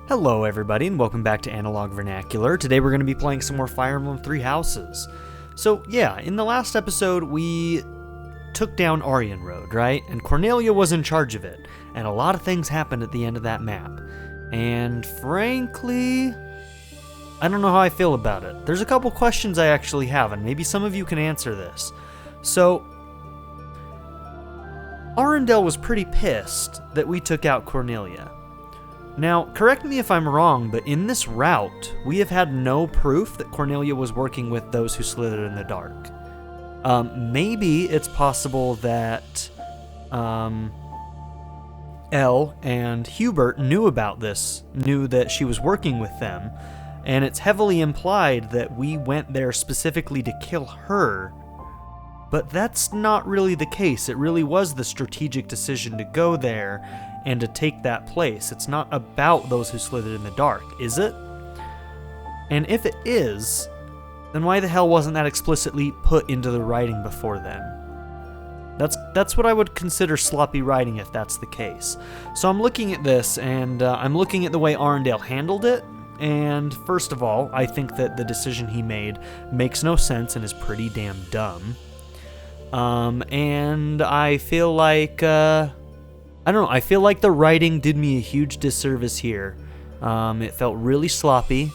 Hello everybody and welcome back to Analog Vernacular. Today we're going to be playing some more Fire Emblem Three Houses. So yeah, in the last episode we took down Aryan Road, right? And Cornelia was in charge of it. And a lot of things happened at the end of that map. And frankly, I don't know how I feel about it. There's a couple questions I actually have, and maybe some of you can answer this. So, Arundel was pretty pissed that we took out Cornelia. Now, correct me if I'm wrong, but in this route, we have had no proof that Cornelia was working with those who slithered in the dark. Maybe it's possible that Elle and Hubert knew about this, knew that she was working with them, and it's heavily implied that we went there specifically to kill her. But that's not really the case. It really was the strategic decision to go there and to take that place. It's not about those who slithered in the dark, is it? And if it is, then why the hell wasn't that explicitly put into the writing before then? That's what I would consider sloppy writing if that's the case. So I'm looking at this, and I'm looking at the way Arundel handled it, and first of all, I think that the decision he made makes no sense and is pretty damn dumb. And I feel like, I don't know, I feel like the writing did me a huge disservice here. It felt really sloppy,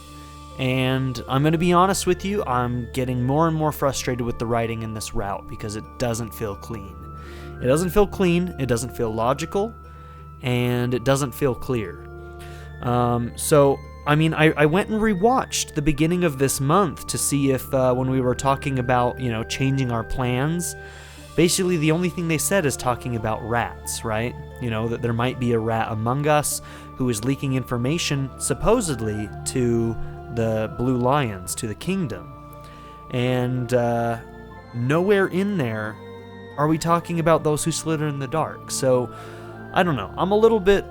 and I'm going to be honest with you, I'm getting more and more frustrated with the writing in this route because it doesn't feel clean. It doesn't feel clean, it doesn't feel logical, and it doesn't feel clear. I went and rewatched the beginning of this month to see if, when we were talking about, changing our plans, basically the only thing they said is talking about rats, right? That there might be a rat among us who is leaking information, supposedly, to the Blue Lions, to the kingdom. And nowhere in there are we talking about those who slither in the dark. So, I don't know. I'm a little bit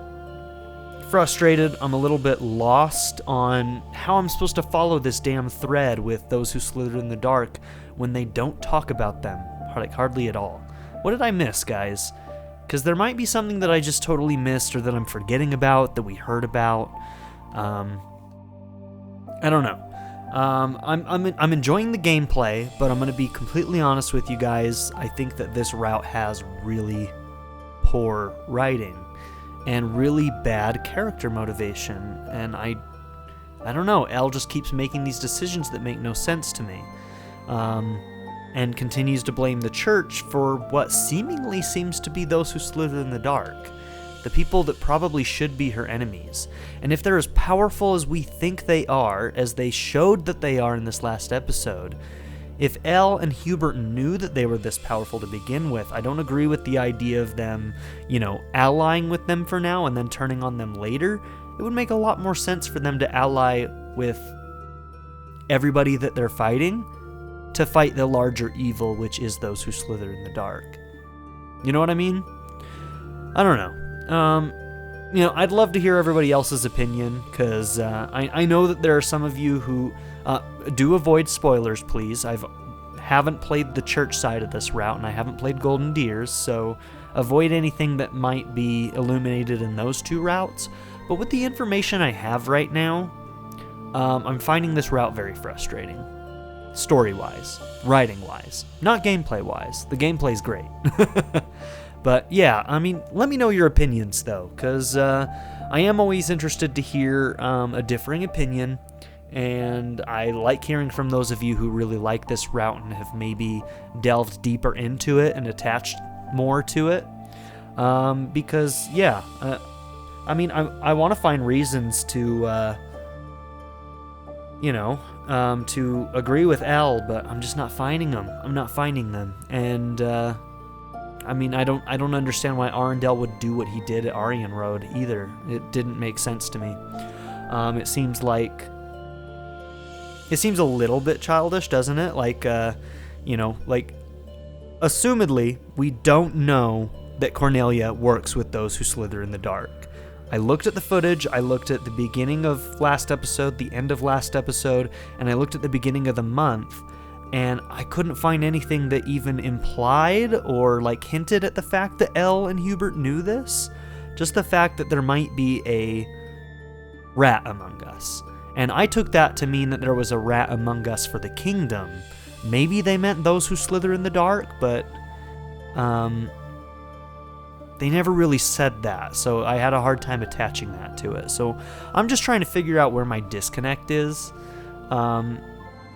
frustrated. I'm a little bit lost on how I'm supposed to follow this damn thread with those who slithered in the dark when they don't talk about them, like hardly at all. What did I miss, guys? Because there might be something that I just totally missed or that I'm forgetting about, that we heard about. I don't know. I'm enjoying the gameplay, but I'm going to be completely honest with you guys. I think that this route has really poor writing and really bad character motivation, and I don't know, Elle just keeps making these decisions that make no sense to me, and continues to blame the church for what seemingly seems to be those who slither in the dark, the people that probably should be her enemies. And if they're as powerful as we think they are, as they showed that they are in this last episode, if Elle and Hubert knew that they were this powerful to begin with, I don't agree with the idea of them, allying with them for now and then turning on them later. It would make a lot more sense for them to ally with everybody that they're fighting to fight the larger evil, which is those who slither in the dark. You know what I mean? I don't know. I'd love to hear everybody else's opinion, because I know that there are some of you who do avoid spoilers, please. I haven't played the church side of this route, and I haven't played Golden Deers, so avoid anything that might be illuminated in those two routes. But with the information I have right now, I'm finding this route very frustrating. Story-wise, writing-wise, not gameplay-wise. The gameplay's great. But yeah, let me know your opinions though, because I am always interested to hear a differing opinion, and I like hearing from those of you who really like this route and have maybe delved deeper into it and attached more to it. Because yeah, I want to find reasons to to agree with Elle, but I'm just not finding them. I'm not finding them, and I don't understand why Arundel would do what he did at Aryan Road either. It didn't make sense to me. It seems a little bit childish, doesn't it? Assumedly, we don't know that Cornelia works with those who slither in the dark. I looked at the footage, I looked at the beginning of last episode, the end of last episode, and I looked at the beginning of the month, and I couldn't find anything that even implied or hinted at the fact that Elle and Hubert knew this. Just the fact that there might be rat among us. And I took that to mean that there was a rat among us for the kingdom. Maybe they meant those who slither in the dark, but they never really said that, so I had a hard time attaching that to it. So I'm just trying to figure out where my disconnect is,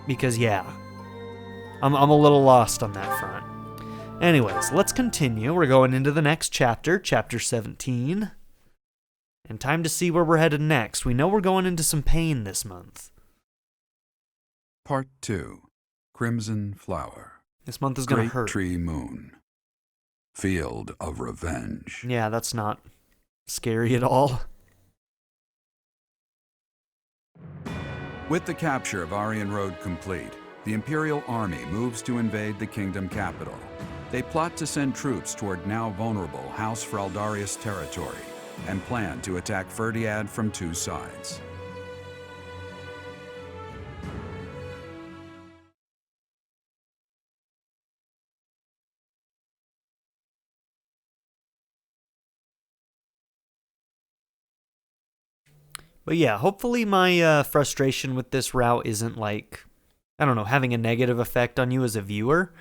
because yeah, I'm a little lost on that front. Anyways, let's continue. We're going into the next chapter, chapter 17. And time to see where we're headed next. We know we're going into some pain this month. Part 2. Crimson Flower. This month is going to hurt. Great Tree Moon. Field of Revenge. Yeah, that's not scary at all. With the capture of Aryan Road complete, the Imperial Army moves to invade the kingdom capital. They plot to send troops toward now vulnerable House Fraldarius territory and plan to attack Ferdiad from two sides. But yeah, hopefully my frustration with this route isn't like, I don't know, having a negative effect on you as a viewer.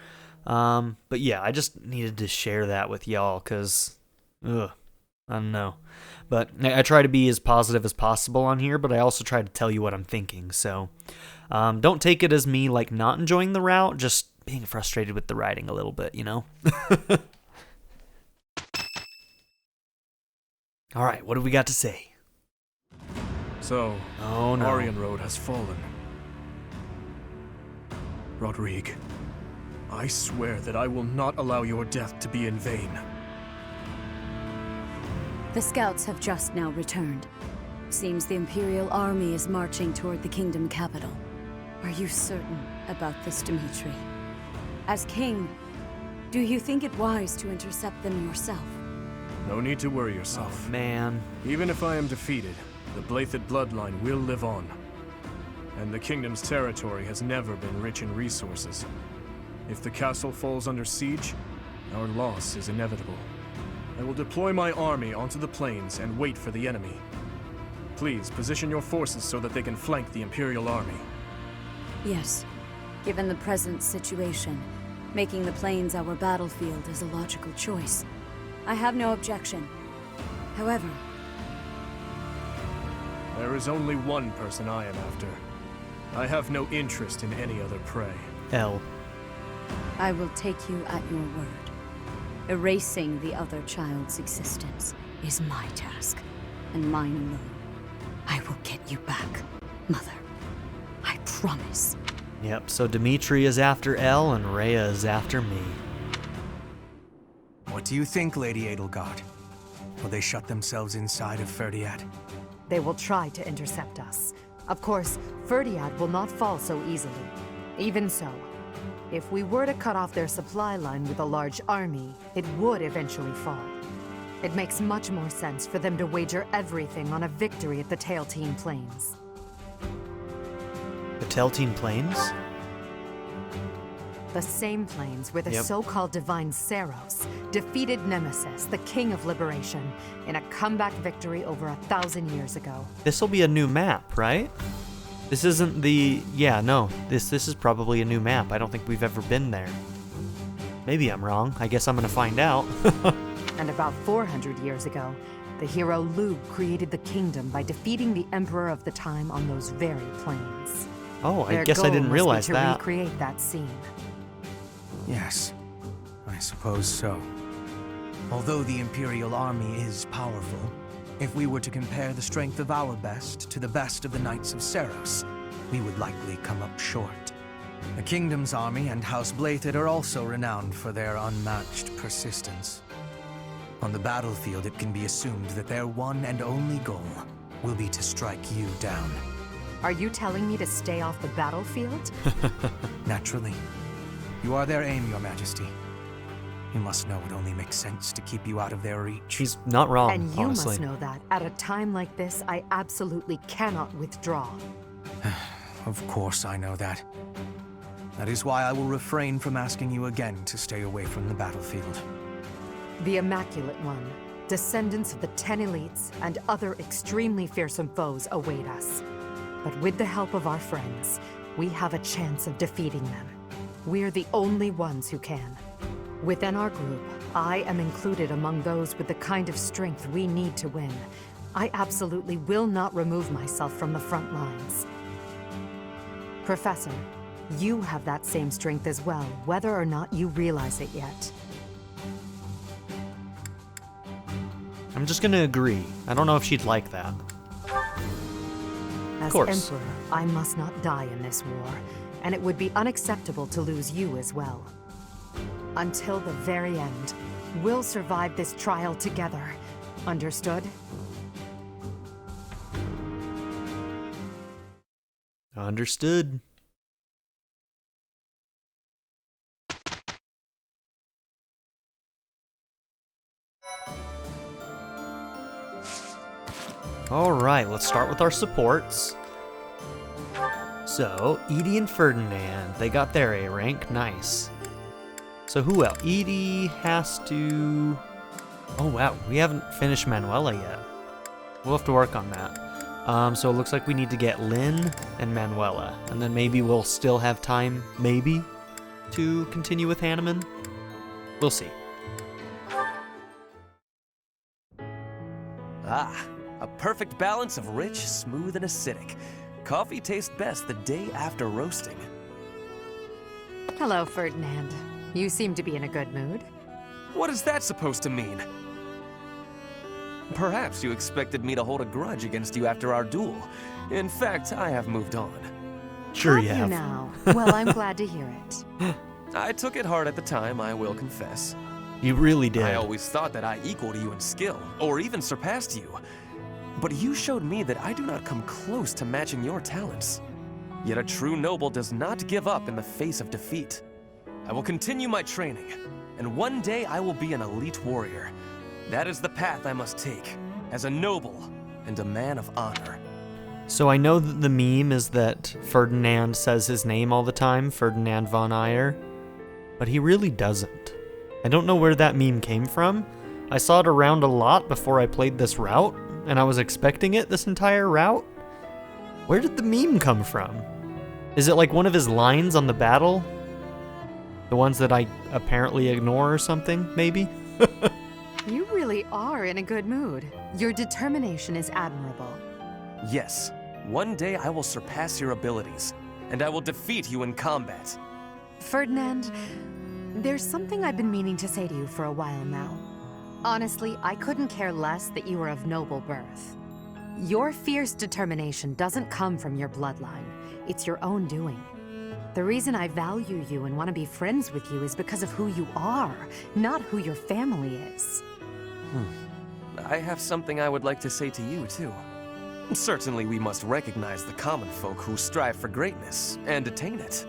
But yeah, I just needed to share that with y'all because, I don't know. But I try to be as positive as possible on here, but I also try to tell you what I'm thinking. So don't take it as me like not enjoying the route, just being frustrated with the writing a little bit, you know? All right, what do we got to say? So, oh, no. Aryan Road has fallen. Rodrigue, I swear that I will not allow your death to be in vain. The scouts have just now returned. Seems the Imperial Army is marching toward the kingdom capital. Are you certain about this, Dimitri? As king, do you think it wise to intercept them yourself? No need to worry yourself. Oh, man. Even if I am defeated, the Byleth bloodline will live on. And the kingdom's territory has never been rich in resources. If the castle falls under siege, our loss is inevitable. I will deploy my army onto the plains and wait for the enemy. Please, position your forces so that they can flank the Imperial Army. Yes. Given the present situation, making the plains our battlefield is a logical choice. I have no objection. However, there is only one person I am after. I have no interest in any other prey. L. I will take you at your word. Erasing the other child's existence is my task, and mine alone. I will get you back, Mother. I promise. Yep, so Dimitri is after L and Rhea is after me. What do you think, Lady Edelgard? Will they shut themselves inside of Ferdiad? They will try to intercept us. Of course, Ferdiad will not fall so easily. Even so, if we were to cut off their supply line with a large army, it would eventually fall. It makes much more sense for them to wager everything on a victory at the Tailtean Plains. The Tailtean Plains? The same plains where the Yep. so-called divine Saros defeated Nemesis, the King of Liberation, in a comeback victory over 1,000 years ago. This'll be a new map, right? This isn't the... Yeah, no. This is probably a new map. I don't think we've ever been there. Maybe I'm wrong. I guess I'm gonna find out. And about 400 years ago, the hero Lugh created the kingdom by defeating the Emperor of the time on those very plains. Oh, I Their guess I goal didn't must be realize to that. recreate that scene. Yes, I suppose so. Although the Imperial Army is powerful, if we were to compare the strength of our best to the best of the Knights of Saros, we would likely come up short. The Kingdom's army and House Byleth are also renowned for their unmatched persistence. On the battlefield, it can be assumed that their one and only goal will be to strike you down. Are you telling me to stay off the battlefield? Naturally. You are their aim, Your Majesty. You must know it only makes sense to keep you out of their reach. He's not wrong, And you honestly. must know that, at a time like this, I absolutely cannot withdraw. Of course I know that. That is why I will refrain from asking you again to stay away from the battlefield. The Immaculate One, descendants of the 10 elites and other extremely fearsome foes await us. But with the help of our friends, we have a chance of defeating them. We're the only ones who can. Within our group, I am included among those with the kind of strength we need to win. I absolutely will not remove myself from the front lines. Professor, you have that same strength as well, whether or not you realize it yet. I'm just gonna agree. I don't know if she'd like that. As course. Emperor, I must not die in this war, and it would be unacceptable to lose you as well. Until the very end, we'll survive this trial together. Understood? Understood. Alright, let's start with our supports. So, Edie and Ferdinand, they got their A rank, nice. So who else? Edie has to... Oh wow, we haven't finished Manuela yet. We'll have to work on that. So it looks like we need to get Lynn and Manuela, and then maybe we'll still have time, maybe, to continue with Hanneman. We'll see. Ah, a perfect balance of rich, smooth, and acidic. Coffee tastes best the day after roasting. Hello, Ferdinand. You seem to be in a good mood. What is that supposed to mean? Perhaps you expected me to hold a grudge against you after our duel. In fact, I have moved on. Sure you You have. now? Well, I'm glad to hear it. I took it hard at the time, I will confess. You really did. I always thought that I equaled you in skill, or even surpassed you. But you showed me that I do not come close to matching your talents. Yet a true noble does not give up in the face of defeat. I will continue my training, and one day I will be an elite warrior. That is the path I must take, as a noble and a man of honor. So I know that the meme is that Ferdinand says his name all the time, Ferdinand von Aegir, but he really doesn't. I don't know where that meme came from. I saw it around a lot before I played this route, and I was expecting it this entire route. Where did the meme come from? Is it like one of his lines on the battle? The ones that I apparently ignore or something, maybe? You really are in a good mood. Your determination is admirable. Yes, one day I will surpass your abilities, and I will defeat you in combat. Ferdinand, there's something I've been meaning to say to you for a while now. Honestly, I couldn't care less that you were of noble birth. Your fierce determination doesn't come from your bloodline. It's your own doing. The reason I value you and want to be friends with you is because of who you are, not who your family is. I have something I would like to say to you, too. Certainly we must recognize the common folk who strive for greatness and attain it.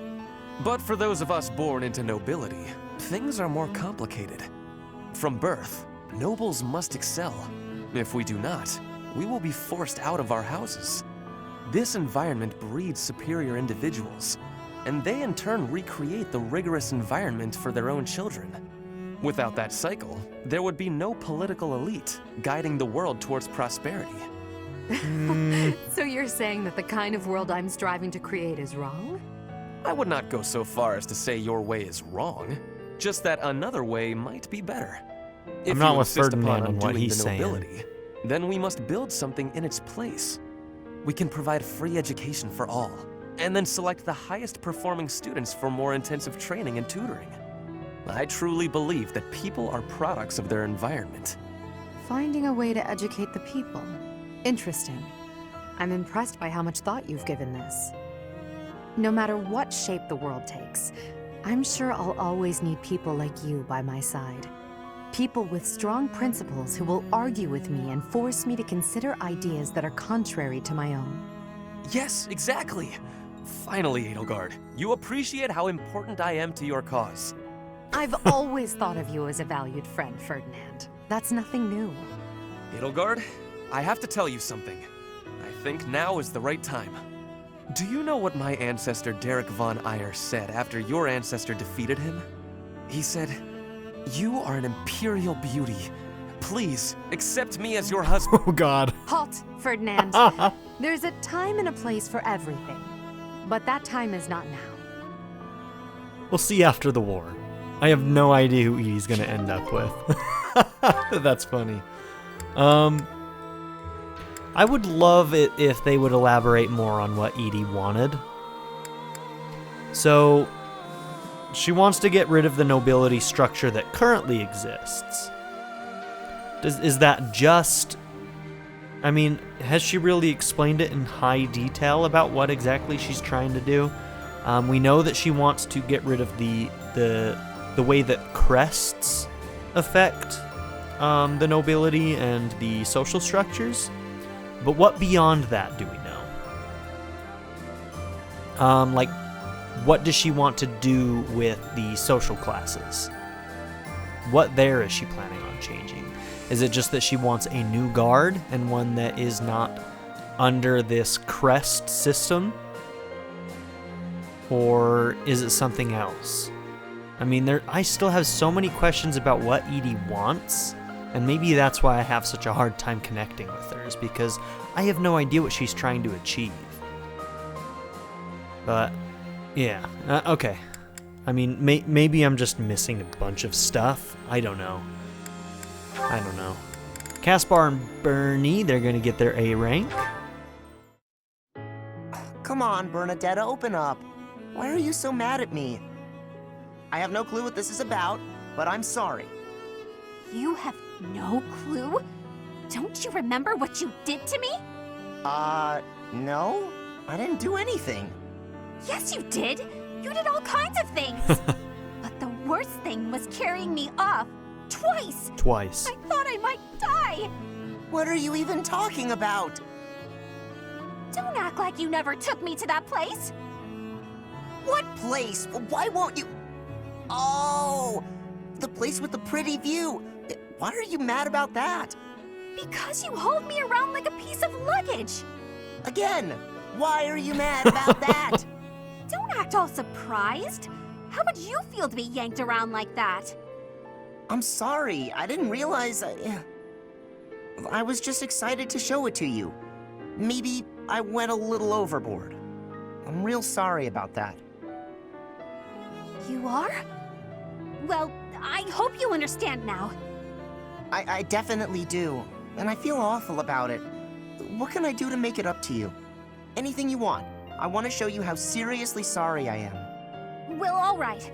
But for those of us born into nobility, things are more complicated. From birth, nobles must excel. If we do not, we will be forced out of our houses. This environment breeds superior individuals, and they in turn recreate the rigorous environment for their own children. Without that cycle, there would be no political elite guiding the world towards prosperity. So you're saying that the kind of world I'm striving to create is wrong? I would not go so far as to say your way is wrong, just that another way might be better. If I'm not you with insist upon Ferdinand on what undoing he's the saying. nobility, then we must build something in its place. We can provide free education for all, and then select the highest performing students for more intensive training and tutoring. I truly believe that people are products of their environment. Finding a way to educate the people. Interesting. I'm impressed by how much thought you've given this. No matter what shape the world takes, I'm sure I'll always need people like you by my side. People with strong principles who will argue with me and force me to consider ideas that are contrary to my own. Yes, exactly! Finally, Edelgard, you appreciate how important I am to your cause. I've always thought of you as a valued friend, Ferdinand. That's nothing new. Edelgard, I have to tell you something. I think now is the right time. Do you know what my ancestor Garreg von Aegir said after your ancestor defeated him? He said, "You are an imperial beauty, Please, accept me as your husband. Oh God. Halt, Ferdinand. There's a time and a place for everything. But that time is not now. We'll see after the war. I have no idea who Edie's gonna end up with. That's funny. I would love it if they would elaborate more on what Edie wanted. So, she wants to get rid of the nobility structure that currently exists. Is that just... I mean, has she really explained it in high detail about what exactly she's trying to do? We know that she wants to get rid of the way that crests affect the nobility and the social structures. But what beyond that do we know? Like, what does she want to do with the social classes? What there is she planning on changing? Is it just that she wants a new guard and one that is not under this crest system? Or is it something else? I mean, I still have so many questions about what Edie wants, and maybe that's why I have such a hard time connecting with her, is because I have no idea what she's trying to achieve. But, yeah, okay. I mean, maybe I'm just missing a bunch of stuff. I don't know. Caspar and Bernie, they're gonna get their A rank. Come on, Bernadetta, open up. Why are you so mad at me? I have no clue what this is about, but I'm sorry. You have no clue? Don't you remember what you did to me? No. I didn't do anything. Yes, you did. You did all kinds of things. But the worst thing was carrying me off. Twice. I thought I might die. What are you even talking about? Don't act like you never took me to that place. What place? Why won't you? Oh, the place with the pretty view. Why are you mad about that? Because you hauled me around like a piece of luggage. Again, why are you mad about that? Don't act all surprised. How would you feel to be yanked around like that? I'm sorry. I didn't realize. I was just excited to show it to you. Maybe I went a little overboard. I'm real sorry about that. You are? Well, I hope you understand now. I definitely do, and I feel awful about it. What can I do to make it up to you? Anything you want. I want to show you how seriously sorry I am. Well, all right.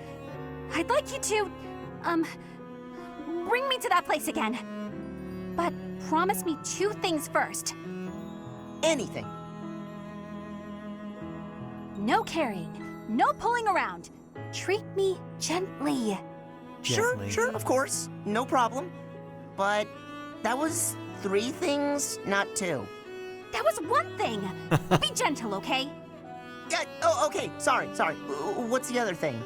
I'd like you to, bring me to that place again. But promise me 2 things first. Anything. No carrying, no pulling around. Treat me gently. Gently. Sure, of course. No problem. But that was 3 things, not 2. That was 1 thing. Be gentle, okay? Yeah, oh, okay. Sorry. What's the other thing?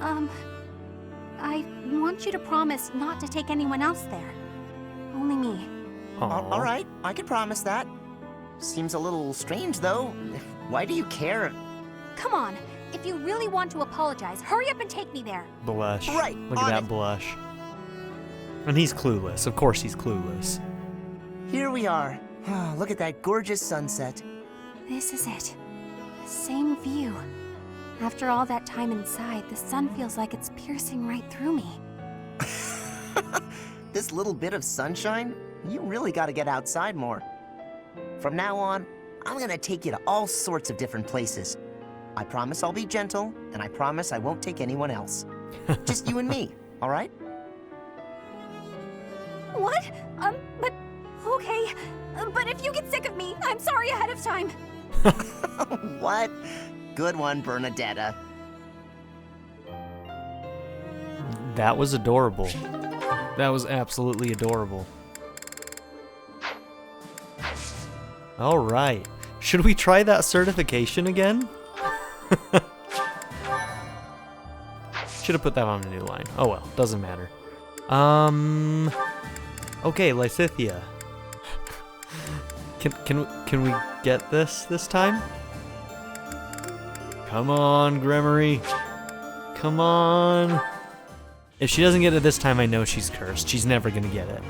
I want you to promise not to take anyone else there. Only me. All right, I can promise that. Seems a little strange, though. Why do you care? Come on. If you really want to apologize, hurry up and take me there. Blush. Right, Look at on that it. blush. And he's clueless. Of course he's clueless. Here we are. Look at that gorgeous sunset. This is it. The same view. After all that time inside, the sun feels like it's piercing right through me. This little bit of sunshine? You really gotta get outside more. From now on, I'm gonna take you to all sorts of different places. I promise I'll be gentle, and I promise I won't take anyone else. Just you and me, all right? What? But... okay. But if you get sick of me, I'm sorry ahead of time. What? Good one, Bernadetta. That was adorable. That was absolutely adorable. All right. Should we try that certification again? Should have put that on a new line. Oh well, doesn't matter. Okay, Lysithia. Can we get this time? Come on, Gremory. Come on. If she doesn't get it this time, I know she's cursed. She's never gonna get it.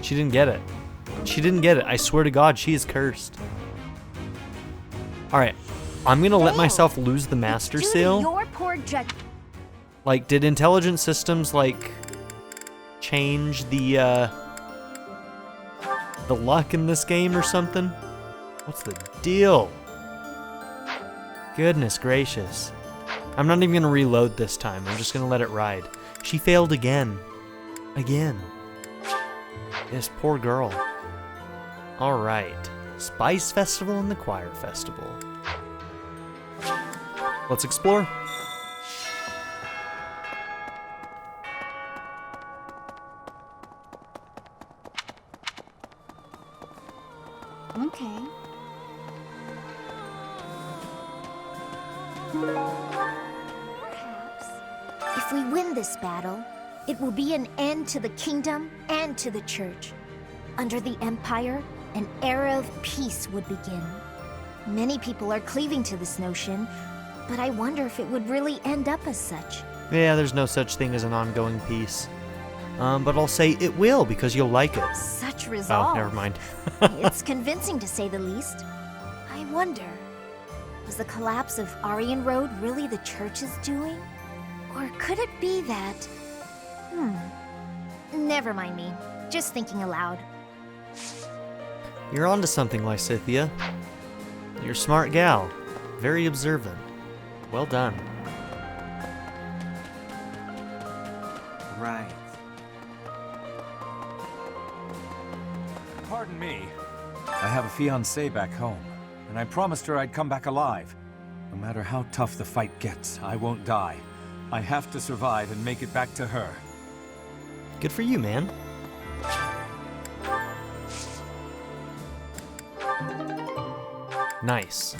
She didn't get it. She didn't get it. I swear to God, she is cursed. Alright, I'm gonna let myself lose the Master Seal. Your poor Like, did intelligent systems, like, change the luck in this game or something? What's the deal? Goodness gracious. I'm not even gonna reload this time. I'm just gonna let it ride. She failed again. Again. This poor girl. Alright. Spice Festival and the Choir Festival. Let's explore. Okay. Perhaps, if we win this battle, it will be an end to the kingdom and to the church. Under the Empire, an era of peace would begin. Many people are cleaving to this notion, but I wonder if it would really end up as such. Yeah, there's no such thing as an ongoing peace. But I'll say it will because you'll like it. Such resolve. Oh, never mind. It's convincing to say the least. I wonder, was the collapse of Aryan Road really the church's doing? Or could it be that... Never mind me. Just thinking aloud. You're onto something, Lysithia. You're a smart gal. Very observant. Well done. Right. Pardon me. I have a fiancée back home, and I promised her I'd come back alive. No matter how tough the fight gets, I won't die. I have to survive and make it back to her. Good for you, man. Nice.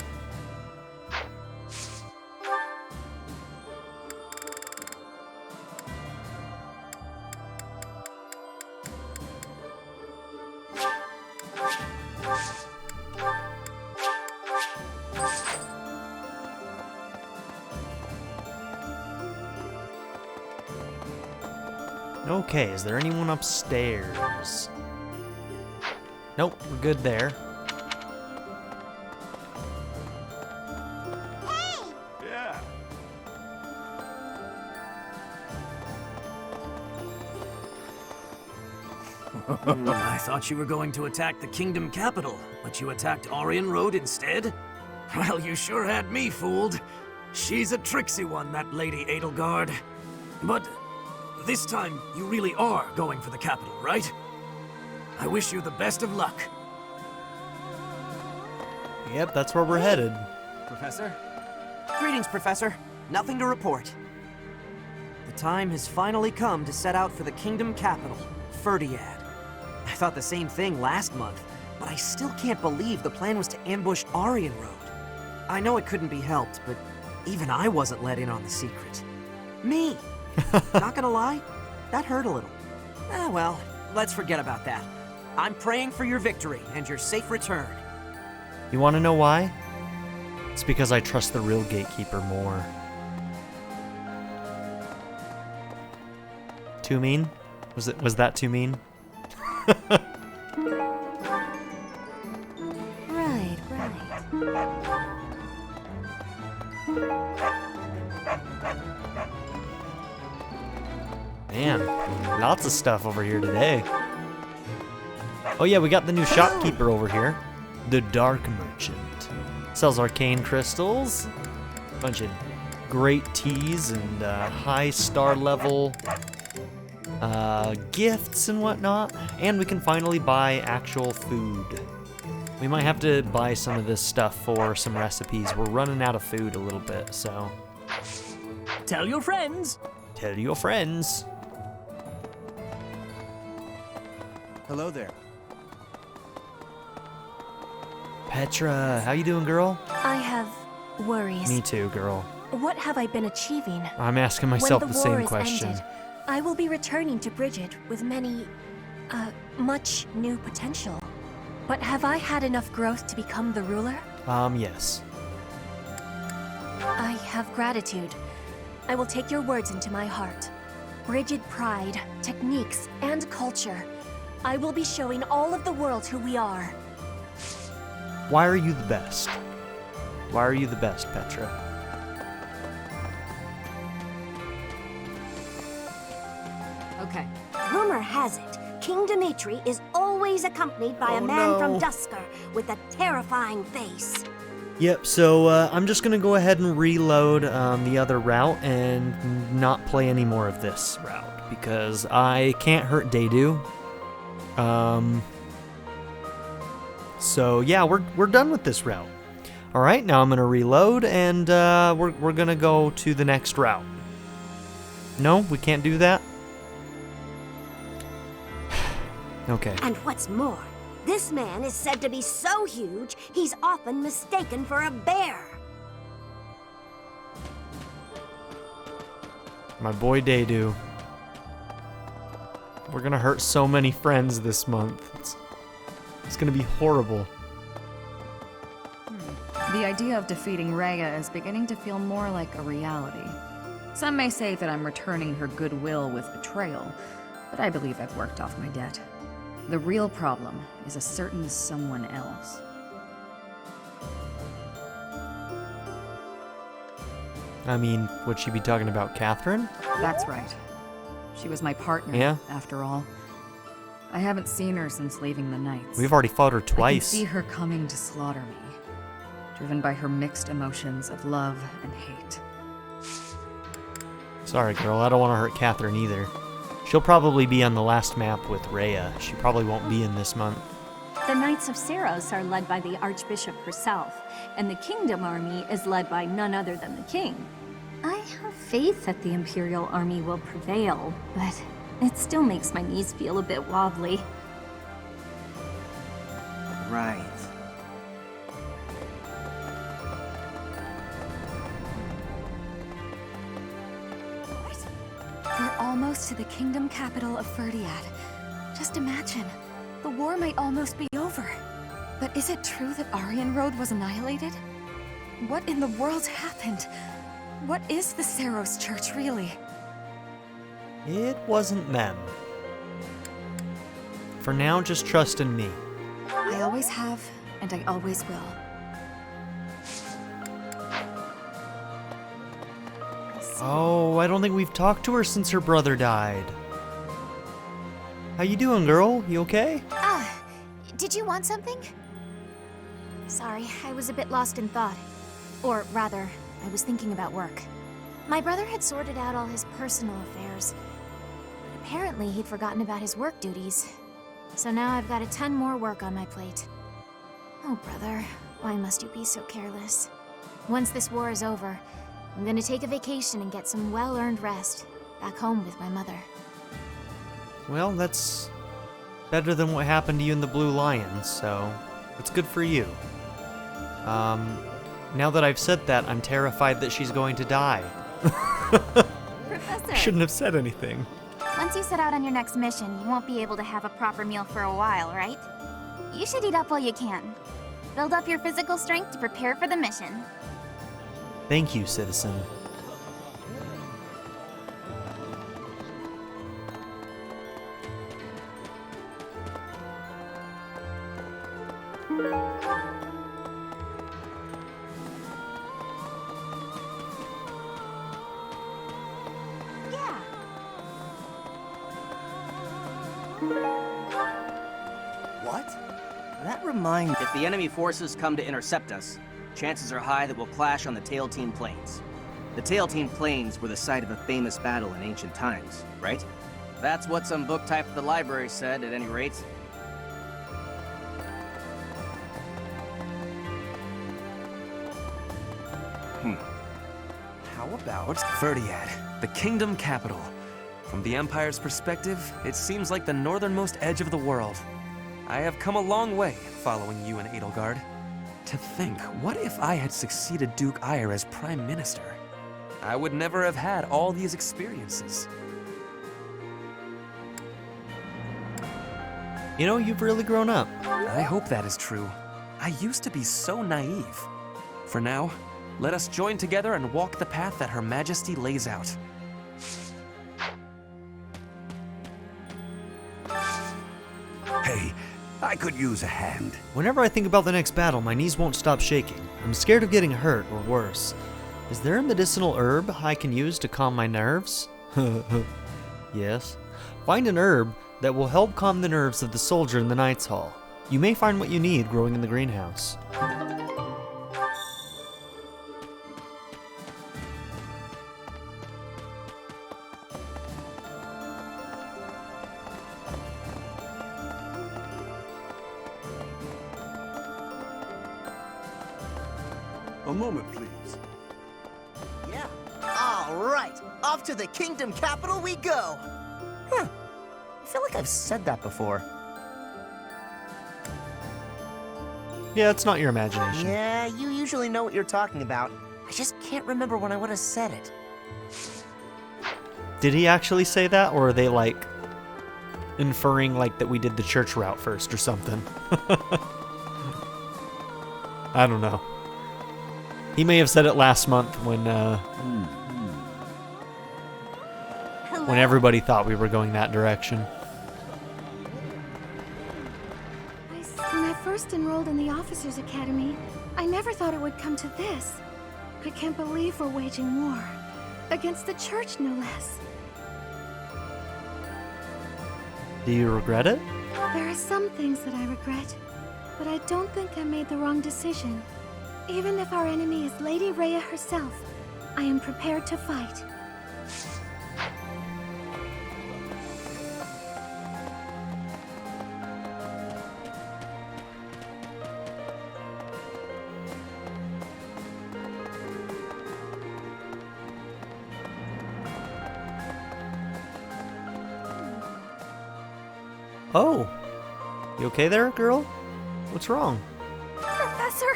Okay, is there anyone upstairs? Nope, we're good there. Yeah. I thought you were going to attack the kingdom capital, but you attacked Aryan Road instead? Well, you sure had me fooled. She's a tricksy one, that Lady Edelgard. But this time, you really are going for the capital, right? I wish you the best of luck. Yep, that's where we're headed. Professor? Greetings, Professor. Nothing to report. The time has finally come to set out for the kingdom capital, Ferdiad. I thought the same thing last month, but I still can't believe the plan was to ambush Aryan Road. I know it couldn't be helped, but even I wasn't let in on the secret. Me! Not gonna lie, that hurt a little. Ah, well, let's forget about that. I'm praying for your victory and your safe return. You want to know why? It's because I trust the real gatekeeper more. Too mean? Was that too mean? Right. Man, lots of stuff over here today. Oh yeah, we got the new shopkeeper over here. The Dark Merchant. Sells arcane crystals, bunch of great teas and high star level gifts and whatnot. And we can finally buy actual food. We might have to buy some of this stuff for some recipes. We're running out of food a little bit, so. Tell your friends! Tell your friends. Hello there. Petra, how you doing, girl? I have worries. Me too, girl. What have I been achieving? I'm asking myself when the war same is question. Ended, I will be returning to Bridget with much new potential. But have I had enough growth to become the ruler? Yes. I have gratitude. I will take your words into my heart. rigid pride, techniques, and culture. I will be showing all of the world who we are. Why are you the best? Why are you the best, Petra? Okay. Rumor has it, King Dimitri is always accompanied by a man from Dusker with a terrifying face. Yep, so I'm just going to go ahead and reload the other route and not play any more of this route because I can't hurt Dedu. So yeah, we're done with this route. All right, now I'm going to reload and we're going to go to the next route. No, we can't do that? Okay. And what's more, this man is said to be so huge, he's often mistaken for a bear. My boy Dedu. We're gonna hurt so many friends this month. It's gonna be horrible. The idea of defeating Rhea is beginning to feel more like a reality. Some may say that I'm returning her goodwill with betrayal, but I believe I've worked off my debt. The real problem is a certain someone else. I mean, would she be talking about Catherine? That's right. She was my partner, after all. I haven't seen her since leaving the Knights. We've already fought her I can twice. see her coming to slaughter me, driven by her mixed emotions of love and hate. Sorry, girl, I don't want to hurt Catherine either. She'll probably be on the last map with Rhea. She probably won't be in this month. The Knights of Seros are led by the Archbishop herself, and the Kingdom Army is led by none other than the King. I have faith that the Imperial Army will prevail, but it still makes my knees feel a bit wobbly. Right. We're almost to the Kingdom capital of Ferdiad. Just imagine, the war might almost be over. But is it true that Aryan Road was annihilated? What in the world happened? What is the Seros Church, really? It wasn't them. For now, just trust in me. I always have, and I always will. Oh, I don't think we've talked to her since her brother died. How you doing, girl? You okay? Did you want something? Sorry, I was a bit lost in thought. Or rather, I was thinking about work. My brother had sorted out all his personal affairs. But apparently he'd forgotten about his work duties. So now I've got a ton more work on my plate. Oh, brother, why must you be so careless? Once this war is over, I'm gonna take a vacation and get some well-earned rest. Back home with my mother. Well, that's better than what happened to you in the Blue Lions, so it's good for you. Now that I've said that, I'm terrified that she's going to die. Professor! I shouldn't have said anything. Once you set out on your next mission, you won't be able to have a proper meal for a while, right? You should eat up while you can. Build up your physical strength to prepare for the mission. Thank you, citizen. What? That reminds... If the enemy forces come to intercept us, chances are high that we'll clash on the Tailtean Plains. The Tailtean Plains were the site of a famous battle in ancient times, right? That's what some book type at the library said, at any rate. How about Ferdiad, the kingdom capital? From the Empire's perspective, it seems like the northernmost edge of the world. I have come a long way following you and Edelgard. To think, what if I had succeeded Duke Eyre as Prime Minister? I would never have had all these experiences. You know, you've really grown up. I hope that is true. I used to be so naive. For now, let us join together and walk the path that Her Majesty lays out. Hey, I could use a hand. Whenever I think about the next battle, my knees won't stop shaking. I'm scared of getting hurt, or worse. Is there a medicinal herb I can use to calm my nerves? Yes. Find an herb that will help calm the nerves of the soldier in the Knight's Hall. You may find what you need growing in the greenhouse. A moment, please. Yeah. All right. Off to the kingdom capital we go. Huh. I feel like I've said that before. Yeah, it's not your imagination. Yeah, you usually know what you're talking about. I just can't remember when I would have said it. Did he actually say that, or are they like inferring like that we did the church route first or something? I don't know. He may have said it last month when everybody thought we were going that direction. When I first enrolled in the Officers Academy, I never thought it would come to this. I can't believe we're waging war. Against the church, no less. Do you regret it? There are some things that I regret, but I don't think I made the wrong decision. Even if our enemy is Lady Rhea herself, I am prepared to fight. Oh. You okay there, girl? What's wrong? Professor,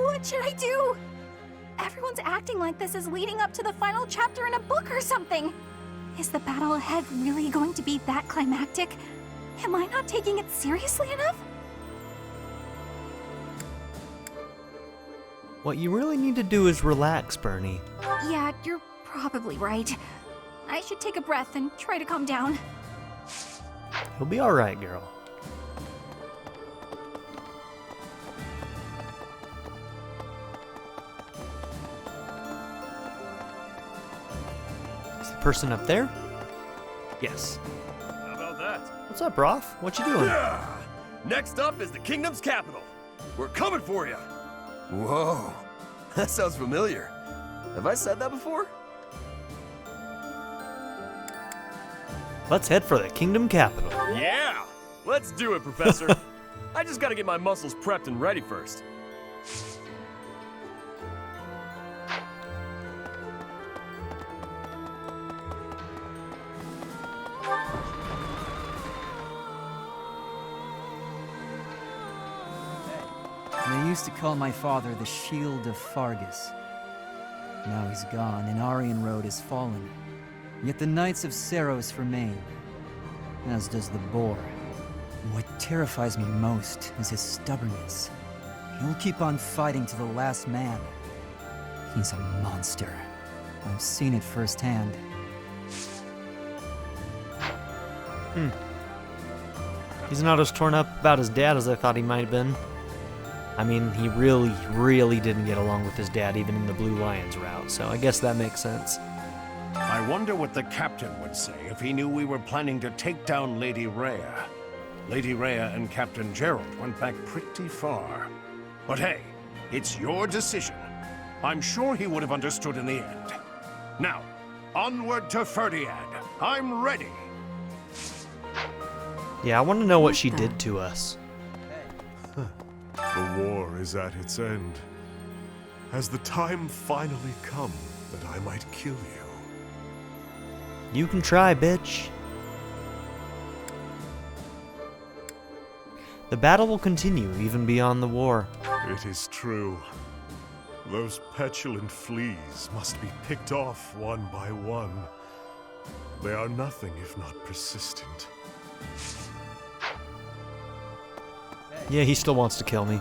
what should I do? Everyone's acting like this is leading up to the final chapter in a book or something. Is the battle ahead really going to be that climactic? Am I not taking it seriously enough? What you really need to do is relax, Bernie. Yeah, you're probably right. I should take a breath and try to calm down. You'll be alright, girl. Is the person up there? Yes. How about that? What's up, Roth? What you doing? Yeah. Next up is the kingdom's capital. We're coming for you. Whoa, that sounds familiar. Have I said that before? Let's head for the kingdom capital. Yeah! Let's do it, Professor. I just gotta get my muscles prepped and ready first. They used to call my father the Shield of Fargus. Now he's gone, and Aryan Road has fallen. Yet the Knights of Seros remain, as does the Boar. What terrifies me most is his stubbornness. He'll keep on fighting to the last man. He's a monster. I've seen it firsthand. He's not as torn up about his dad as I thought he might have been. I mean, he really didn't get along with his dad even in the Blue Lions route, so I guess that makes sense. I wonder what the captain would say if he knew we were planning to take down Lady Rhea. Lady Rhea and Captain Gerald went back pretty far. But hey, it's your decision. I'm sure he would have understood in the end. Now, onward to Ferdiad. I'm ready. Yeah, I want to know what she did to us. The war is at its end. Has the time finally come that I might kill you? You can try, bitch. The battle will continue even beyond the war. It is true. Those petulant fleas must be picked off one by one. They are nothing if not persistent. Yeah, he still wants to kill me.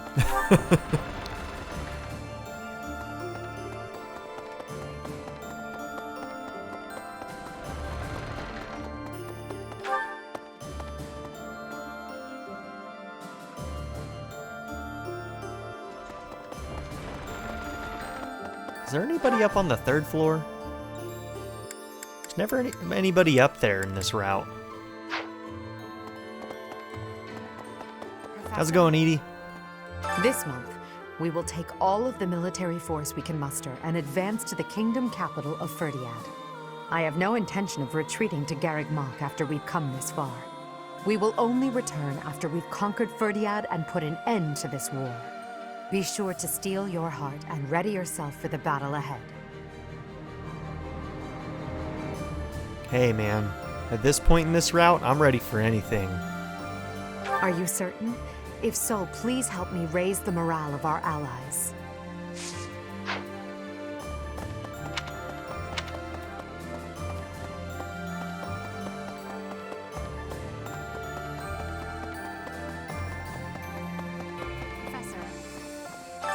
Is there anybody up on the 3rd floor? There's never anybody up there in this route. How's it going, Edie? This month, we will take all of the military force we can muster and advance to the kingdom capital of Ferdiad. I have no intention of retreating to Garreg Mach after we've come this far. We will only return after we've conquered Ferdiad and put an end to this war. Be sure to steel your heart and ready yourself for the battle ahead. Hey, man. At this point in this route, I'm ready for anything. Are you certain? If so, please help me raise the morale of our allies.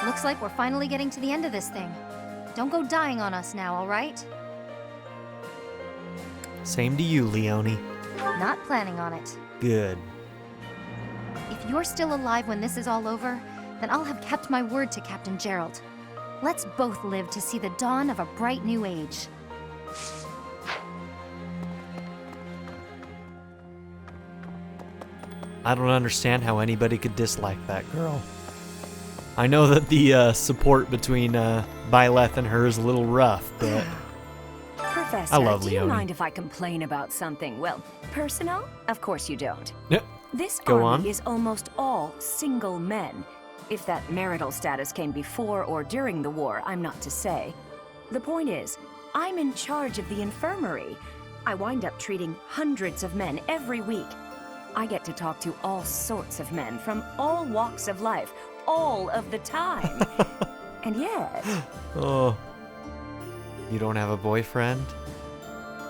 Looks like we're finally getting to the end of this thing. Don't go dying on us now, all right? Same to you, Leonie. Not planning on it. Good. If you're still alive when this is all over, then I'll have kept my word to Captain Gerald. Let's both live to see the dawn of a bright new age. I don't understand how anybody could dislike that girl. I know that the support between Byleth and her is a little rough, but Professor, I love do you Leonie. mind if I complain about something, well, personal? Of course you don't. Yep. This Go army on. is almost all single men. If that marital status came before or during the war, I'm not to say. The point is, I'm in charge of the infirmary. I wind up treating hundreds of men every week. I get to talk to all sorts of men from all walks of life, all of the time. And yet... Oh. You don't have a boyfriend?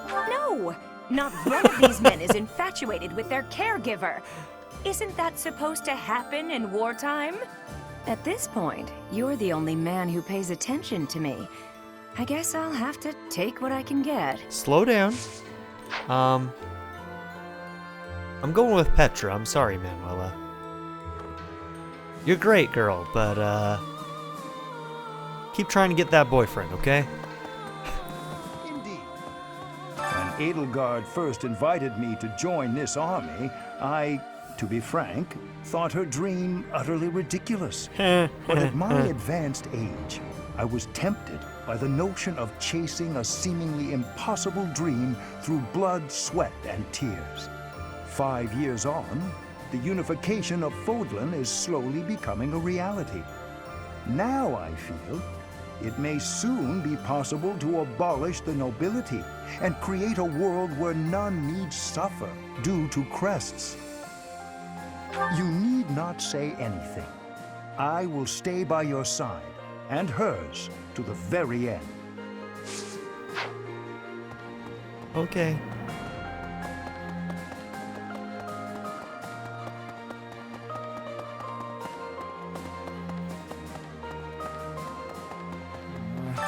No! Not one of these men is infatuated with their caregiver. Isn't that supposed to happen in wartime? At this point, you're the only man who pays attention to me. I guess I'll have to take what I can get. Slow down. I'm going with Petra. I'm sorry, Manuela. You're a great girl, but keep trying to get that boyfriend, okay? When Edelgard first invited me to join this army, I, to be frank, thought her dream utterly ridiculous. But at my advanced age, I was tempted by the notion of chasing a seemingly impossible dream through blood, sweat, and tears. 5 years on, the unification of Fodlan is slowly becoming a reality. Now I feel it may soon be possible to abolish the nobility and create a world where none need suffer due to crests. You need not say anything. I will stay by your side and hers to the very end. Okay.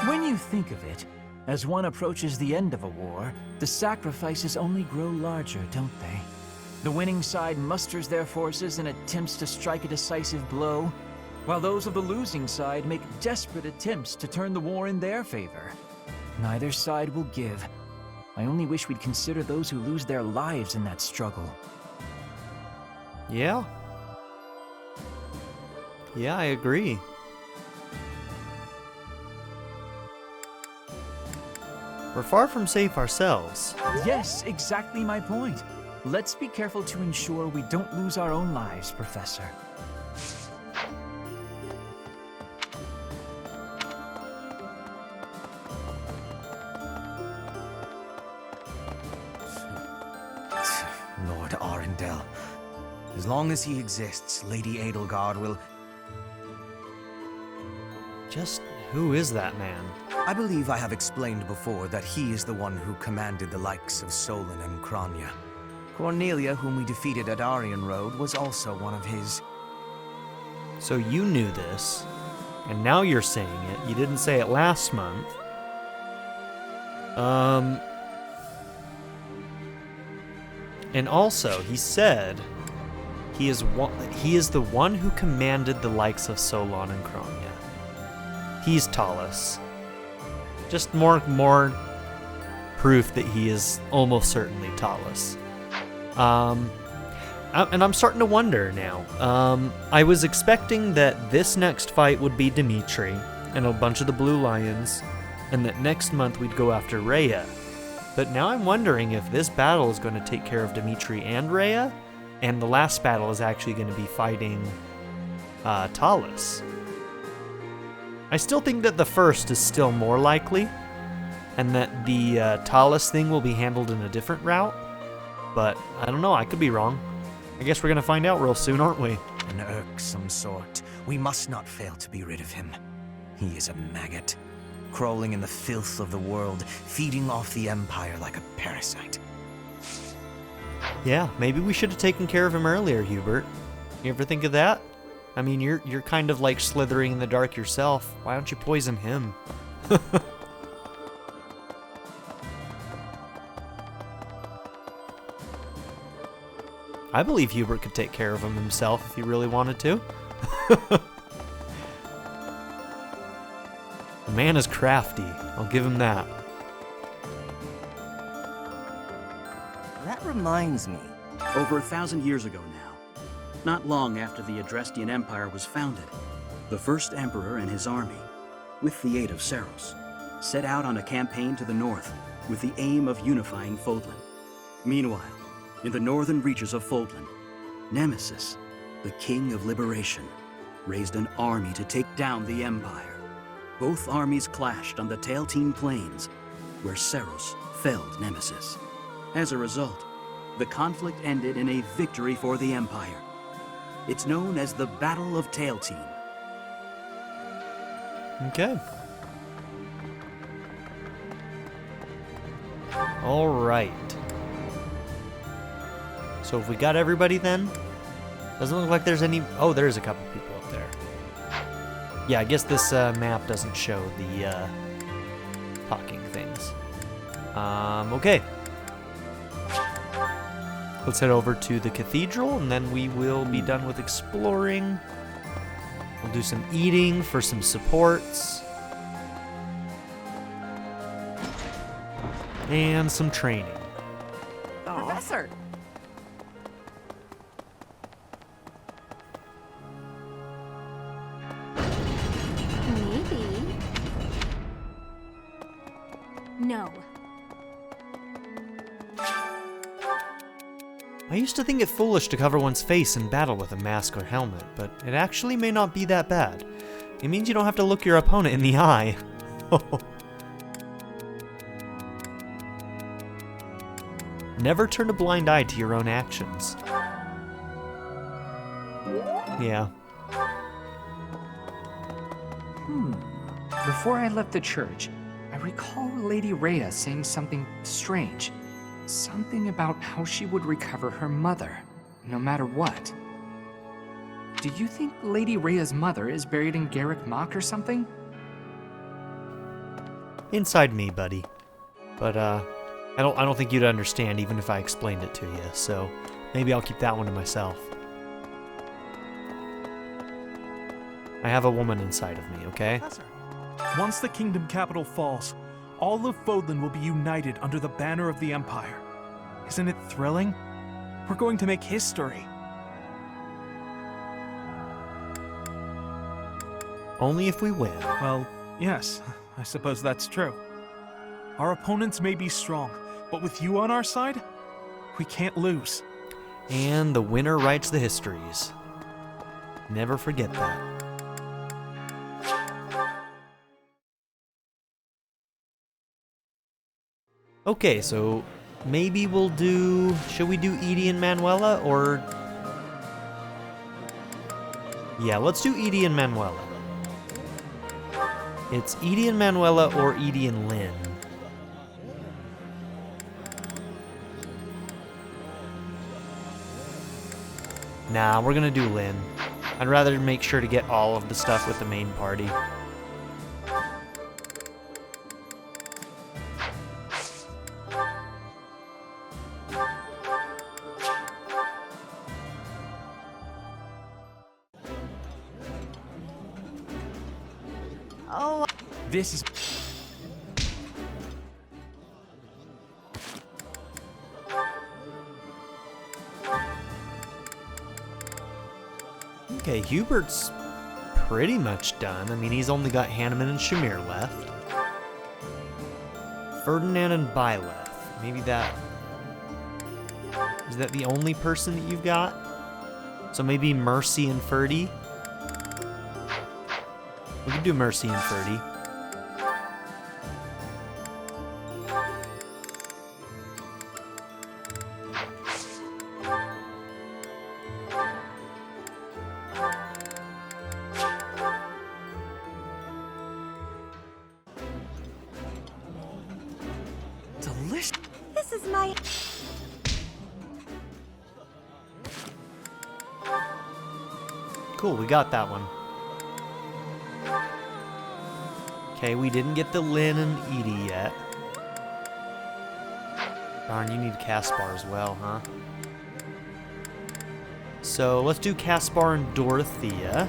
When you think of it, as one approaches the end of a war, the sacrifices only grow larger, don't they? The winning side musters their forces and attempts to strike a decisive blow, while those of the losing side make desperate attempts to turn the war in their favor. Neither side will give. I only wish we'd consider those who lose their lives in that struggle. Yeah. Yeah, I agree. We're far from safe ourselves. Yes, exactly my point. Let's be careful to ensure we don't lose our own lives, Professor. Lord Arundel. As long as he exists, Lady Edelgard will... Just who is that man? I believe I have explained before that he is the one who commanded the likes of Solon and Crania. Cornelia, whom we defeated at Aryan Road, was also one of his. So you knew this, and now you're saying it. You didn't say it last month. And also, he said he is the one who commanded the likes of Solon and Crania. He's Talus. Just more proof that he is almost certainly Talus. And I'm starting to wonder now. I was expecting that this next fight would be Dimitri and a bunch of the Blue Lions, and that next month we'd go after Rhea. But now I'm wondering if this battle is going to take care of Dimitri and Rhea, and the last battle is actually going to be fighting Talus. I still think that the first is still more likely, and that the Talus thing will be handled in a different route, but I don't know, I could be wrong. I guess we're going to find out real soon, aren't we? An irksome sort. We must not fail to be rid of him. He is a maggot, crawling in the filth of the world, feeding off the Empire like a parasite. Yeah, maybe we should have taken care of him earlier, Hubert. You ever think of that? I mean, you're kind of like slithering in the dark yourself. Why don't you poison him? I believe Hubert could take care of him himself if he really wanted to. The man is crafty. I'll give him that. That reminds me. Over 1,000 years ago now, not long after the Adrestian Empire was founded, the first emperor and his army, with the aid of Saros, set out on a campaign to the north with the aim of unifying Fodlan. Meanwhile, in the northern reaches of Fodlan, Nemesis, the King of Liberation, raised an army to take down the Empire. Both armies clashed on the Tailtean Plains, where Saros felled Nemesis. As a result, the conflict ended in a victory for the Empire. It's known as the Battle of Tailtean. Okay. All right. So if we got everybody then, doesn't look like there's any. Oh, there's a couple people up there. Yeah, I guess this map doesn't show the talking things. Okay. Let's head over to the cathedral, and then we will be done with exploring. We'll do some eating for some supports. And some training. Professor! Maybe. No. I used to think it foolish to cover one's face in battle with a mask or helmet, but it actually may not be that bad. It means you don't have to look your opponent in the eye. Never turn a blind eye to your own actions. Yeah. Before I left the church, I recall Lady Rhea saying something strange. Something about how she would recover her mother, no matter what. Do you think Lady Rhea's mother is buried in Garreg Mach or something? Inside me, buddy. But I don't think you'd understand even if I explained it to you, so maybe I'll keep that one to myself. I have a woman inside of me, okay? Once the kingdom capital falls, all of Fodlan will be united under the banner of the Empire. Isn't it thrilling? We're going to make history. Only if we win. Well, yes, I suppose that's true. Our opponents may be strong, but with you on our side, we can't lose. And the winner writes the histories. Never forget that. Okay, so maybe we'll do... Should we do Edie and Manuela, or... Yeah, let's do Edie and Manuela. It's Edie and Manuela or Edie and Lynn. Nah, we're gonna do Lynn. I'd rather make sure to get all of the stuff with the main party. This is... Okay, Hubert's pretty much done. I mean, he's only got Hanneman and Shamir left. Ferdinand and Byleth. Maybe that... Is that the only person that you've got? So maybe Mercy and Ferdy? We could do Mercy and Ferdy. Delicious. This is my... Cool, we got that one. Okay, we didn't get the Lynn and Edie yet. Darn, you need Caspar as well, huh? So let's do Caspar and Dorothea.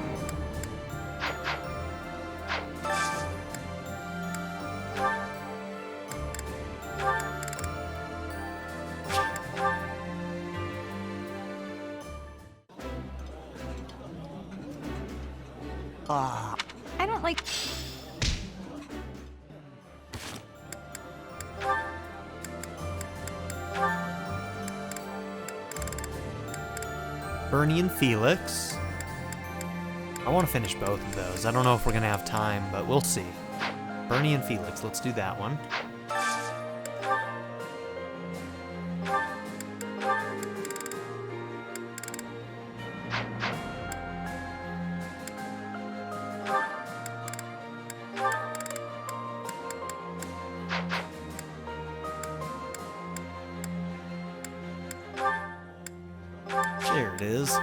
I don't like... Bernie and Felix. I want to finish both of those. I don't know if we're going to have time, but we'll see. Bernie and Felix, let's do that one. There it is.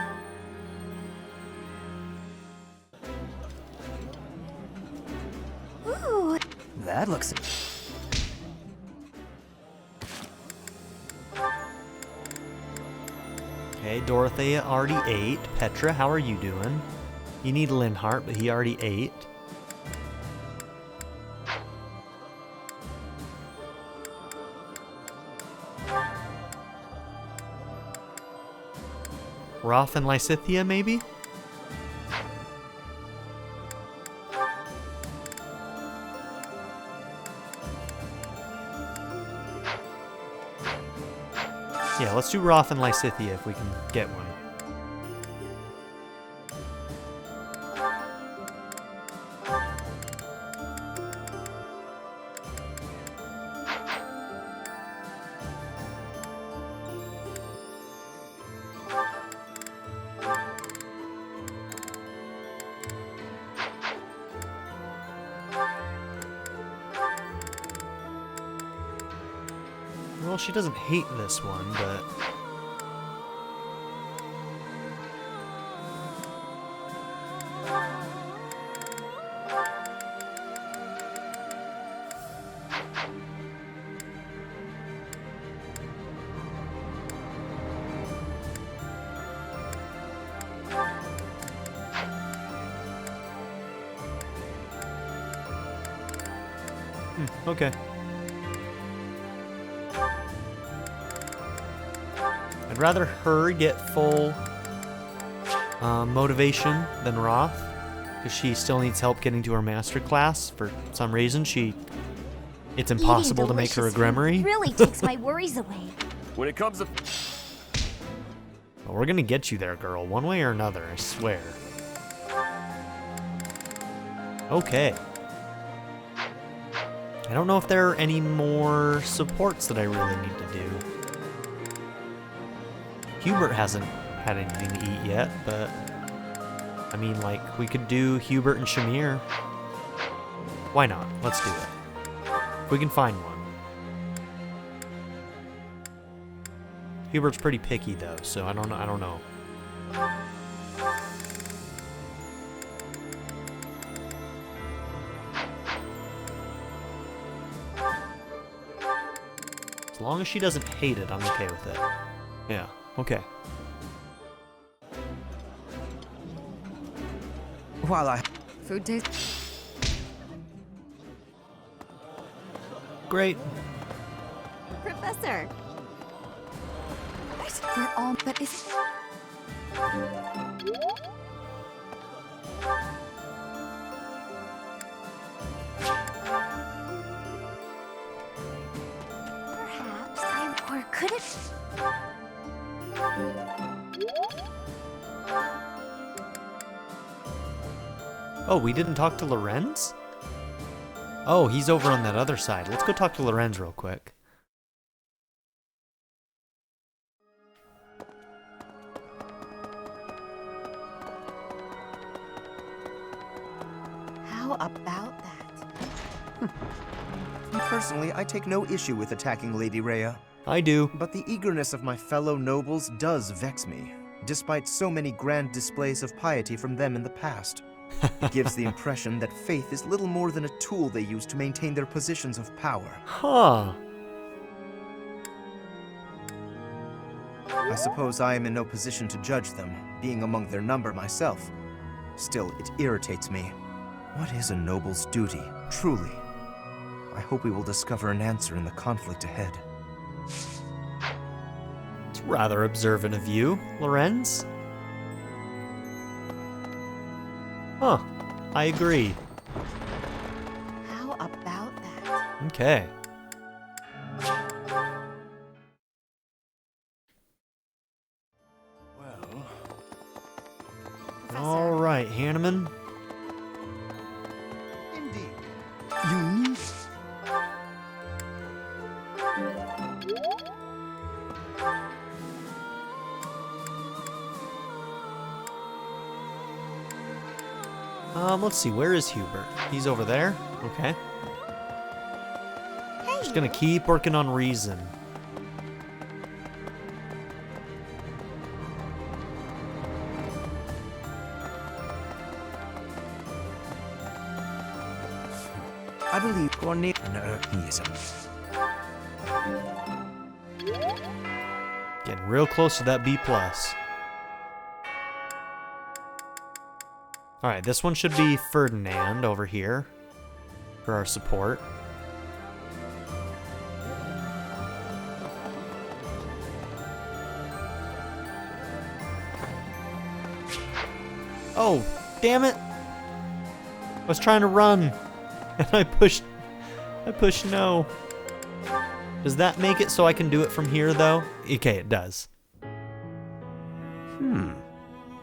Ooh. That looks... Okay, Dorothea already ate. Petra, how are you doing? You need Linhart, but he already ate. Roth and Lysithea, maybe? Yeah, let's do Roth and Lysithea if we can get one. Well, she doesn't hate this one, but... okay. I'd rather her get full motivation than Roth, because she still needs help getting to her master class. For some reason, it's impossible to make her a Grimoire. Really takes my worries away. When it comes to... Well, we're gonna get you there, girl, one way or another, I swear. Okay. I don't know if there are any more supports that I really need to do. Hubert hasn't had anything to eat yet, but... I mean, like, we could do Hubert and Shamir. Why not? Let's do it. If we can find one. Hubert's pretty picky, though, so I don't know. As long as she doesn't hate it, I'm okay with it. Yeah, okay. While I... Food taste... Great. Professor! We're all... But is... Perhaps or could it? Oh, we didn't talk to Lorenz? Oh, he's over on that other side. Let's go talk to Lorenz real quick. How about that? Personally, I take no issue with attacking Lady Rhea. I do. But the eagerness of my fellow nobles does vex me, despite so many grand displays of piety from them in the past. It gives the impression that faith is little more than a tool they use to maintain their positions of power. Huh. I suppose I am in no position to judge them, being among their number myself. Still, it irritates me. What is a noble's duty, truly? I hope we will discover an answer in the conflict ahead. It's rather observant of you, Lorenz. Huh, I agree. How about that? Okay. Well. All right, Hanneman. Indeed. You need... Let's see, where is Hubert? He's over there? Okay. Just gonna keep working on reason. I believe Cornelianism. Getting real close to that B+. Alright, this one should be Ferdinand over here for our support. Oh, damn it! I was trying to run and I pushed no. Does that make it so I can do it from here though? Okay, it does.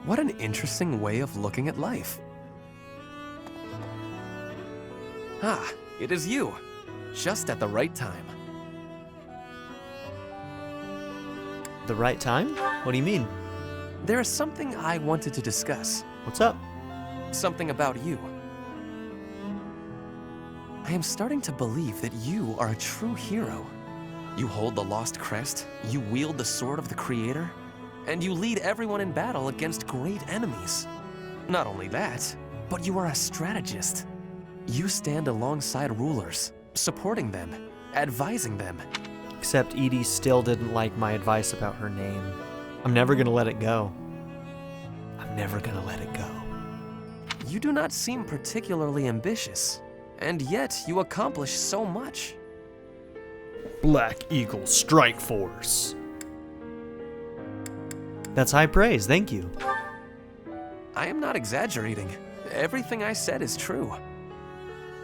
What an interesting way of looking at life. Ah, it is you. Just at the right time. The right time? What do you mean? There is something I wanted to discuss. What's up? Something about you. I am starting to believe that you are a true hero. You hold the Lost Crest, you wield the Sword of the Creator, and you lead everyone in battle against great enemies. Not only that, but you are a strategist. You stand alongside rulers, supporting them, advising them. Except Edie still didn't like my advice about her name. I'm never gonna let it go. I'm never gonna let it go. You do not seem particularly ambitious, and yet you accomplish so much. Black Eagle Strike Force. That's high praise, thank you. I am not exaggerating. Everything I said is true.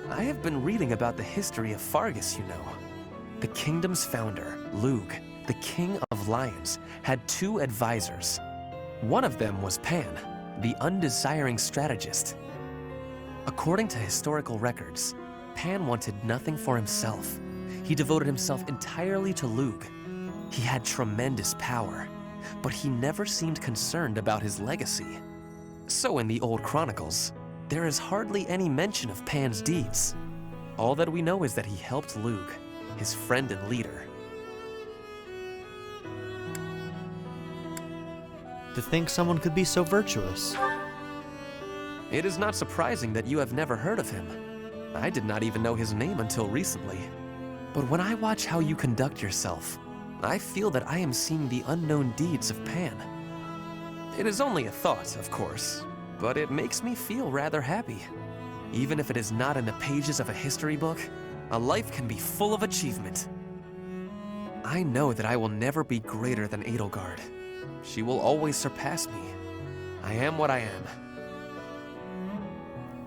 I have been reading about the history of Fargus, you know. The kingdom's founder, Lugh, the king of lions, had 2 advisors. One of them was Pan, the undesiring strategist. According to historical records, Pan wanted nothing for himself. He devoted himself entirely to Lugh. He had tremendous power, but he never seemed concerned about his legacy. So in the old chronicles, there is hardly any mention of Pan's deeds. All that we know is that he helped Lugh, his friend and leader. To think someone could be so virtuous. It is not surprising that you have never heard of him. I did not even know his name until recently. But when I watch how you conduct yourself, I feel that I am seeing the unknown deeds of Pan. It is only a thought, of course, but it makes me feel rather happy. Even if it is not in the pages of a history book, a life can be full of achievement. I know that I will never be greater than Edelgard. She will always surpass me. I am what I am.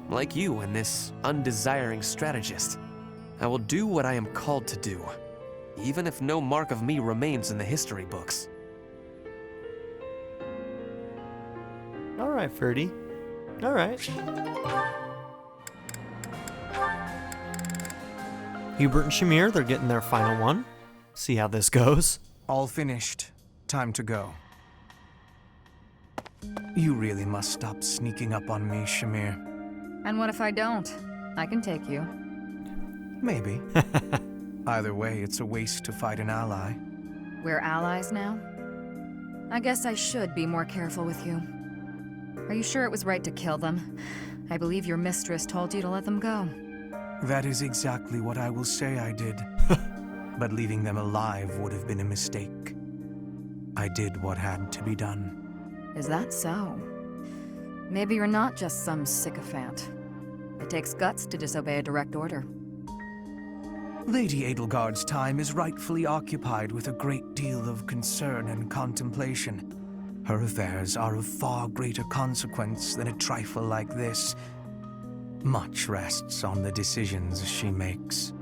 like you and this undesiring strategist. I will do what I am called to do, even if no mark of me remains in the history books. All right, Ferdy. All right. Hubert and Shamir, they're getting their final one. See how this goes. All finished. Time to go. You really must stop sneaking up on me, Shamir. And what if I don't? I can take you. Maybe. Either way, it's a waste to fight an ally. We're allies now? I guess I should be more careful with you. Are you sure it was right to kill them? I believe your mistress told you to let them go. That is exactly what I will say I did. But leaving them alive would have been a mistake. I did what had to be done. Is that so? Maybe you're not just some sycophant. It takes guts to disobey a direct order. Lady Edelgard's time is rightfully occupied with a great deal of concern and contemplation. Her affairs are of far greater consequence than a trifle like this. Much rests on the decisions she makes.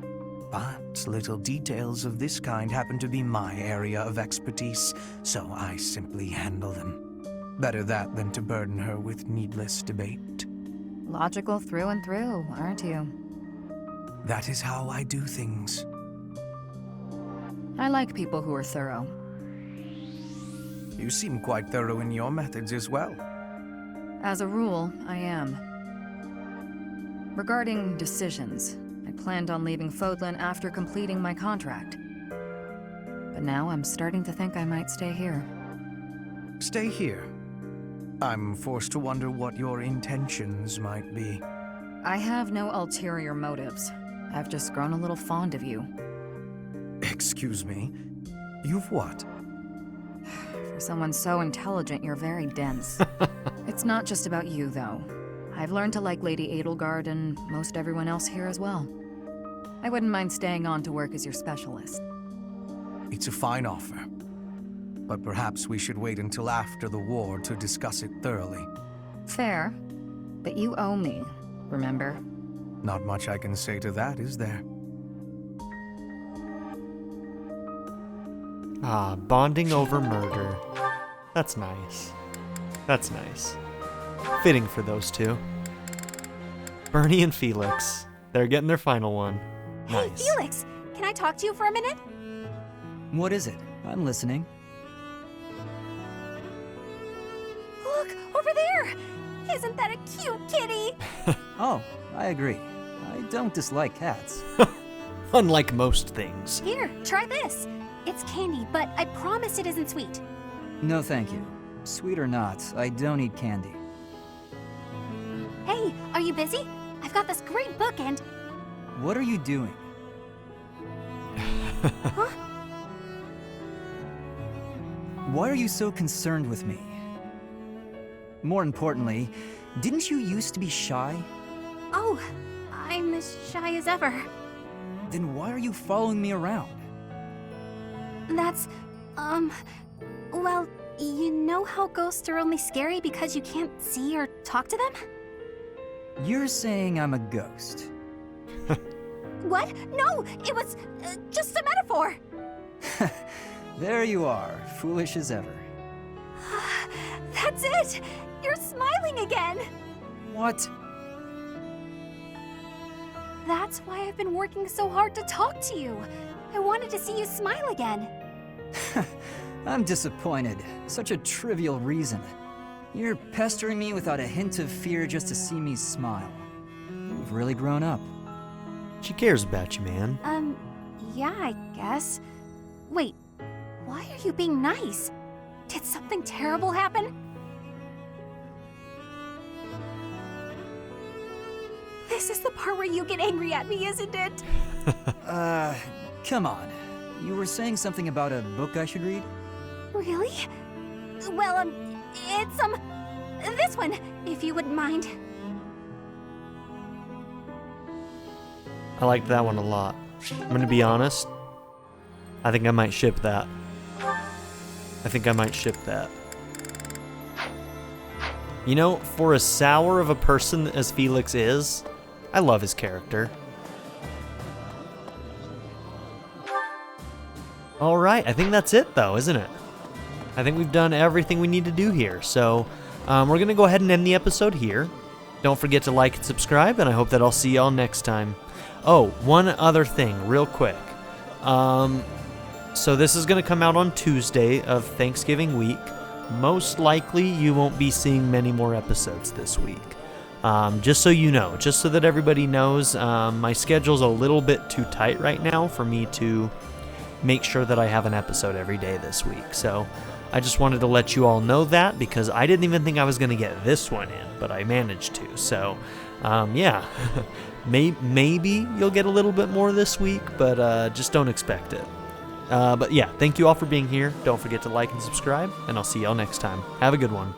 But little details of this kind happen to be my area of expertise, so I simply handle them. Better that than to burden her with needless debate. Logical through and through, aren't you? That is how I do things. I like people who are thorough. You seem quite thorough in your methods as well. As a rule, I am. Regarding decisions, I planned on leaving Fodlan after completing my contract. But now I'm starting to think I might stay here. Stay here? I'm forced to wonder what your intentions might be. I have no ulterior motives. I've just grown a little fond of you. Excuse me? You've what? For someone so intelligent, you're very dense. It's not just about you, though. I've learned to like Lady Edelgard and most everyone else here as well. I wouldn't mind staying on to work as your specialist. It's a fine offer. But perhaps we should wait until after the war to discuss it thoroughly. Fair. But you owe me, remember? Not much I can say to that, is there? Ah, bonding over murder. That's nice. That's nice. Fitting for those two. Bernie and Felix. They're getting their final one. Hey, Nice. Felix! Can I talk to you for a minute? What is it? I'm listening. Look, over there! Isn't that a cute kitty? Oh, I agree. I don't dislike cats. Unlike most things. Here, try this. It's candy, but I promise it isn't sweet. No, thank you. Sweet or not, I don't eat candy. Hey, are you busy? I've got this great book and... What are you doing? Huh? Why are you so concerned with me? More importantly, didn't you used to be shy? Oh, I'm as shy as ever. Then why are you following me around? That's, well, you know how ghosts are only scary because you can't see or talk to them? You're saying I'm a ghost. What? No, it was just a metaphor. There you are, foolish as ever. That's it. You're smiling again. What? That's why I've been working so hard to talk to you. I wanted to see you smile again. I'm disappointed. Such a trivial reason. You're pestering me without a hint of fear just to see me smile. You've really grown up. She cares about you, man. Yeah, I guess. Wait, why are you being nice? Did something terrible happen? This is the part where you get angry at me, isn't it? Come on. You were saying something about a book I should read? Really? Well, it's, this one, if you wouldn't mind. I liked that one a lot. I'm gonna be honest. I think I might ship that. You know, for as sour of a person as Felix is, I love his character. Alright, I think that's it though, isn't it? I think we've done everything we need to do here, so we're going to go ahead and end the episode here. Don't forget to like and subscribe, and I hope that I'll see y'all next time. Oh, one other thing, real quick. So this is going to come out on Tuesday of Thanksgiving week. Most likely, you won't be seeing many more episodes this week. Just so you know, just so that everybody knows, my schedule's a little bit too tight right now for me to make sure that I have an episode every day this week. So I just wanted to let you all know that, because I didn't even think I was going to get this one in, but I managed to. So, yeah, maybe you'll get a little bit more this week, but just don't expect it. But yeah, thank you all for being here. Don't forget to like and subscribe, and I'll see y'all next time. Have a good one.